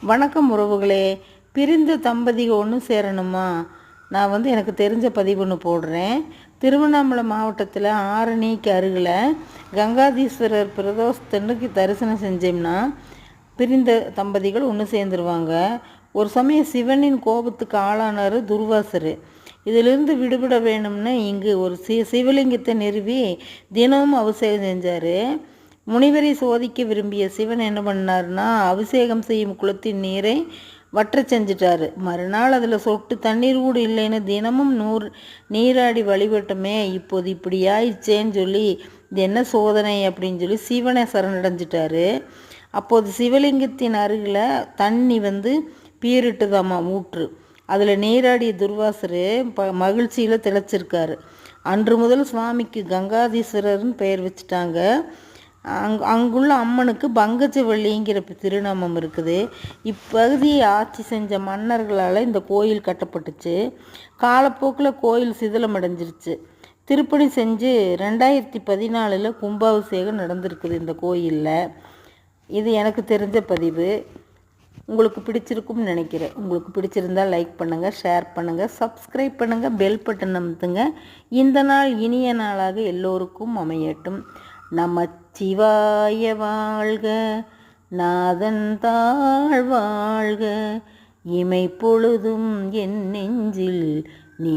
வணக்கம் உறவுகளே. பிரிந்த தம்பதிகள் ஒன்று சேரணுமா? நான் எனக்கு தெரிஞ்ச பதிவு ஒன்று போடுறேன். திருவண்ணாமலை மாவட்டத்தில் ஆரணிக்கு அருகில் கங்காதீஸ்வரர் பிரதோஷத்தன்னைக்கு தரிசனம் செஞ்சோம்னா பிரிந்த தம்பதிகள் ஒன்று சேர்ந்துருவாங்க. ஒரு சமயம் சிவனின் கோபத்துக்கு ஆளானார் துர்வாசர். இதிலிருந்து விடுபட வேணும்னு இங்கு ஒரு சிவலிங்கத்தை நிறுவி தினமும் அபிஷேகம் செஞ்சார். முனிவரை சோதிக்க விரும்பிய சிவன் என்ன பண்ணார்னா, அபிஷேகம் செய்யும் குளத்தின் நீரை வற்ற செஞ்சிட்டார். மறுநாள் அதில் சொட்டு தண்ணீர் கூட இல்லைன்னு தினமும் நீராடி வழிபட்டோமே, இப்போது இப்படி ஆயிடுச்சேன்னு சொல்லி இது என்ன சோதனை அப்படின்னு சொல்லி சிவனை சரணடைஞ்சிட்டாரு. அப்போது சிவலிங்கத்தின் அருகில் தண்ணி பீரிட்டுதாம்மா ஊற்று. அதில் நீராடிய துர்வாசர் மகிழ்ச்சியில் திளைச்சிருக்காரு. அன்று முதல் சுவாமிக்கு கங்காதீஸ்வரர்னு பெயர் வச்சுட்டாங்க. அங்குள்ள அம்மனுக்கு பங்கஜவள்ளிங்கிற திருநாமம் இருக்குது. இப்பகுதியை ஆட்சி செஞ்ச மன்னர்களால் இந்த கோயில் கட்டப்பட்டுச்சு. காலப்போக்கில் கோயில் சிதிலமடைஞ்சிருச்சு. திருப்பணி செஞ்சு 2014 கும்பாபிஷேகம் நடந்திருக்குது இந்த கோயிலில். இது எனக்கு தெரிஞ்ச பதிவு. உங்களுக்கு பிடிச்சிருக்கும்னு நினைக்கிறேன். உங்களுக்கு பிடிச்சிருந்தால் லைக் பண்ணுங்கள், ஷேர் பண்ணுங்கள், சப்ஸ்கிரைப் பண்ணுங்கள், பெல் பட்டன் அமுத்துங்க. இந்த நாள் இனிய நாளாக எல்லோருக்கும் அமையட்டும். நமச்சிவாய வாழ்க, நாதன் தாழ் வாழ்க, இமை பொழுதும் என் நெஞ்சில் நீ